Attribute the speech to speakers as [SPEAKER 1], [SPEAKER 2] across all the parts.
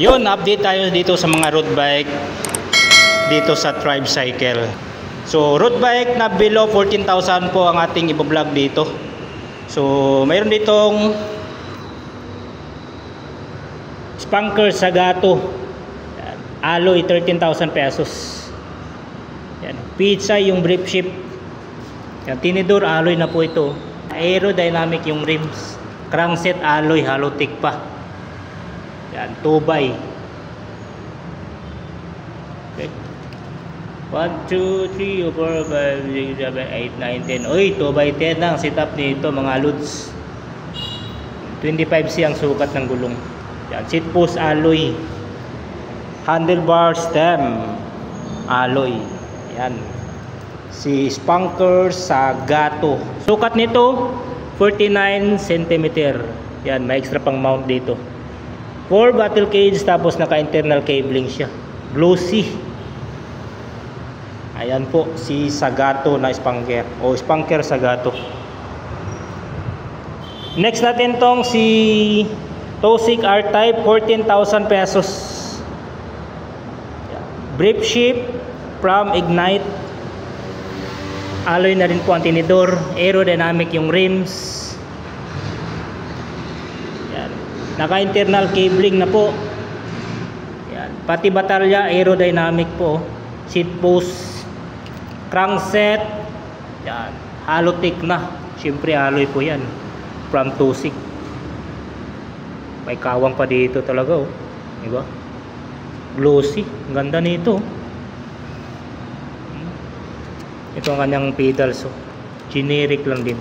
[SPEAKER 1] Yun, update tayo dito sa mga road bike dito sa Tribe Cycle. So road bike na below 14,000 po ang ating i-vlog dito. So mayroon ditong Spunker Sagato, alloy 13,000 pesos. Yan. Pizza yung brake shift. Yan, tinidor alloy na po ito. Aerodynamic yung rims. Crankset alloy, Halotech pa. Yan, 2x. Okay. 1, 2, 3, 4, 5, 6, 7, 8, 9, 10. Uy, 2x10 lang setup nito mga loads. 25C ang sukat ng gulong. Yan, seat post alloy. Handlebar stem alloy. Yan. Si Spunker Sagato. Sukat nito 49 cm. Yan, may extra pang mount dito. 4 battle cage tapos naka-internal cabling siya. Glossy. Ayan po si Sagato na Spunker o Spunker Sagato. Next natin tong si Tosik R-Type, 14,000 pesos. Brake shift from Ignite. Alloy na rin po ang tinidor. Aerodynamic yung rims. Naka-internal cabling na po. Yan. Pati batalya aerodynamic po. Seat post, crankset. Yan. Halotech na. Siyempre alloy po yan. From Tosik. May kawang pa dito talaga oh. Diba? Glossy. Ang ganda nito. Ito ang kanyang pedals oh. Generic lang din.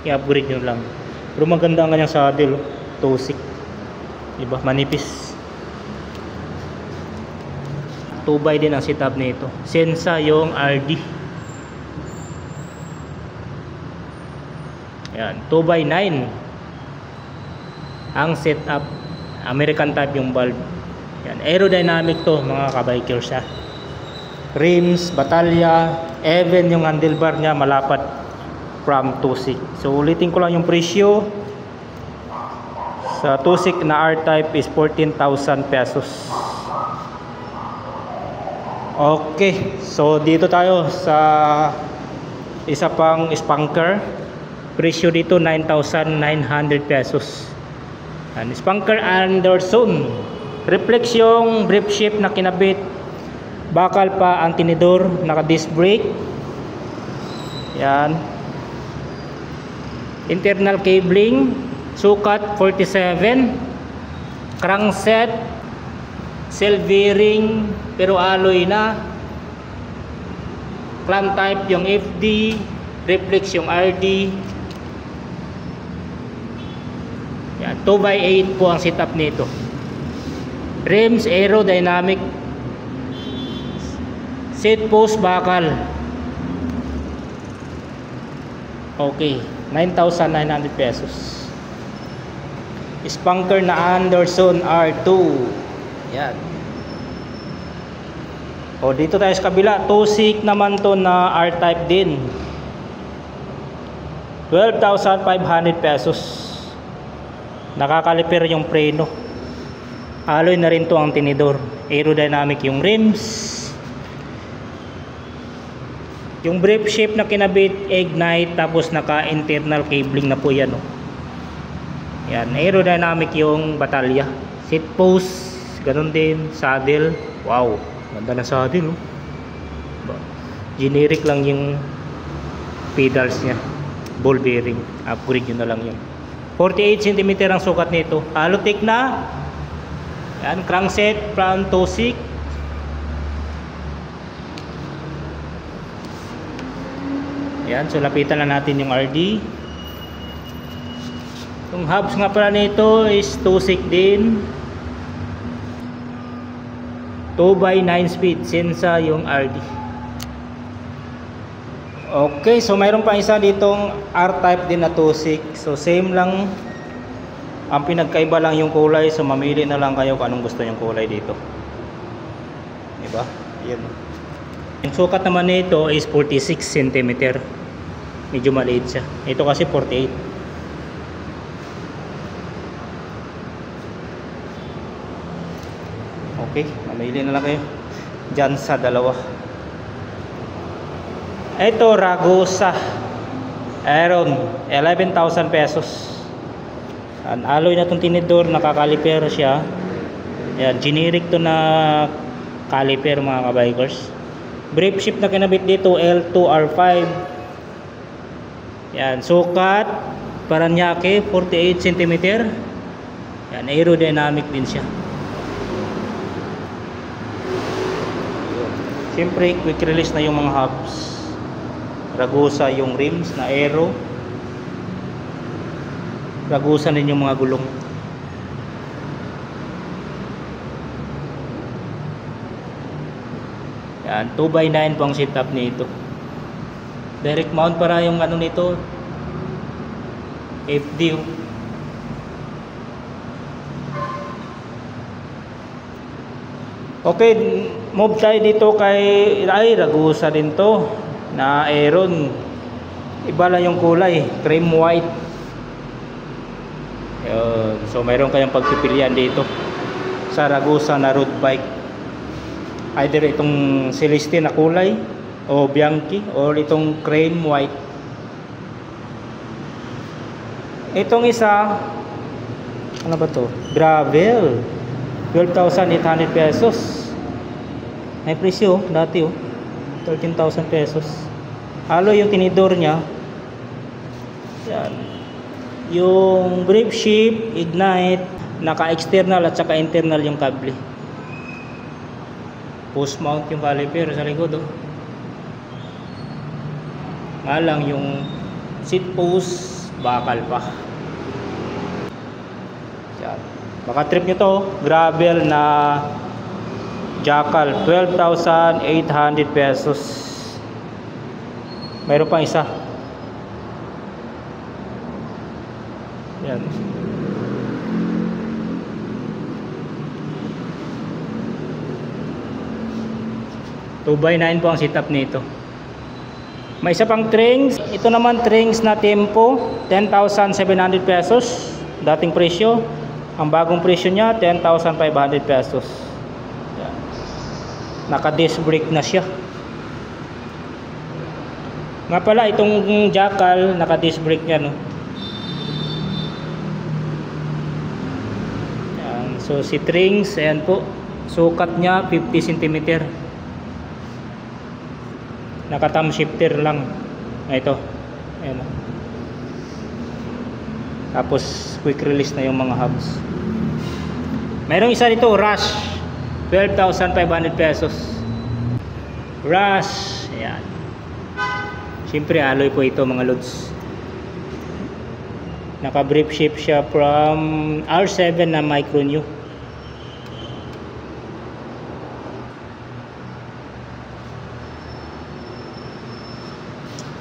[SPEAKER 1] I-upgrade nyo lang. Pero maganda ang kanyang saddle oh. Tosik. Diba? Manipis. 2x din ang setup nito. Sensa yung RD. Yan, 2x9 ang setup. American type yung bulb. Yan, aerodynamic to mga kabikers ha. Rims, batalya, even yung handlebar niya malapat from Tosik. So ulitin ko lang yung presyo. Sa Tosik na R-Type is 14,000 pesos. Okay, so dito tayo sa isa pang Spunker. Presyo dito 9,900 pesos. And Spunker Anderson. Reflex yung brake shift na kinabit. Bakal pa ang tinidor, naka disc brake. Yan. Internal cabling. Sukat 47. Crankset cell bearing pero alloy na. Clamp type yung FD. Reflex yung RD. Yan, 2x8 po ang setup nito. Rims aerodynamic. Seat post bakal. Okay, 9,900 pesos. Spunker na Anderson R2. Yan. O dito tayo sa kabila. Tosik naman to na R-Type din. 12,500 pesos. Nakakaliper yung preno. Alloy na rin to ang tinidor. Aerodynamic yung rims. Yung brake shift na kinabit, Ignite, tapos naka-internal cabling na po yan. Oh. Yan, aerodynamic yung batalya. Seat post, ganun din. Saddle, wow, ganda na saddle. Oh. Generic lang yung pedals nya. Ball bearing, upgrade nyo na lang yun. 48 cm ang sukat nito. Halotech na. Yan, crankset from Tosik. Yan, so lapitan na natin yung RD. Yung hubs nga pala nito is Tosik din. 2x9 speed. Sensa yung RD. Okay, so mayroon pa isa ditong R-Type din na Tosik. So same lang. Ang pinagkaiba lang yung kulay. So mamili na lang kayo kung anong gusto yung kulay dito. Diba? Yan. Yung sukat naman nito is 46 cm. Medyo maliit siya. Ito kasi 48. Okay, mamili na lang kayo dyan sa dalawa. Ito, Ragusa Aeron, 11,000 pesos. Ang alloy na itong tinidor, nakakaliper siya. Yan, generic to na caliper mga kabikers. Brake shift na kinabit dito, L2R5. Yan, sukat Paranaque, 48 cm. Yan, aerodynamic din siya. Siyempre, quick release na yung mga hubs. Ragusa yung rims na aero. Ragusa din yung mga gulong. Yan, 2x9 po ang setup nito. Direct mount para yung ano nito, FD. Okay, move tayo dito kay Ragusa din to na Aeron. Iba lang yung kulay, cream white. Yun. So mayroon kayong pagpipilian dito sa Ragusa na road bike. Either itong Celeste na kulay o Bianchi or itong cream white. Itong isa, ano ba to? Gravel, 12,800 pesos. May presyo dati 13,000 pesos. Halo yung tinidor niya. Yan. Yung brake shift, ignite, naka-external at saka internal yung kable. Post mount yung caliper sa likod Nga lang yung seat post bakal pa. Yan. Baka trip nyo to, gravel na Jackal, 12,800 pesos. Mayroon pang isa. Yan. Two by 9 po ang setup nito. May isa pang Trings. Ito naman Trings na Tempo, 10,700 pesos. Dating presyo. Ang bagong presyo niya, 10,500 pesos. Naka disc brake na siya. Nga pala itong Jackal, naka disc brake niya Yan. So si Trings, ayan po, sukat niya 50 cm. Naka thumb shifter lang. Ito, ayan. Tapos quick release na yung mga hubs. Mayroong isa dito, Rush, 12,500 pesos. Rush. Ayan. Siyempre alloy po ito mga lods. Naka brief shift siya from R7 na micro new.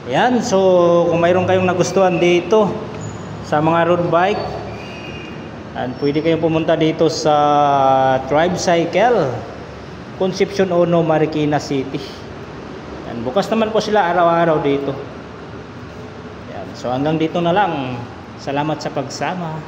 [SPEAKER 1] Ayan. So kung mayroon kayong nagustuhan dito sa mga road bike, pwede kayong pumunta dito sa Tribe Cycle, Concepcion 1, Marikina City. Yan, bukas naman po sila araw-araw dito. Yan, so hanggang dito na lang. Salamat sa pagsama.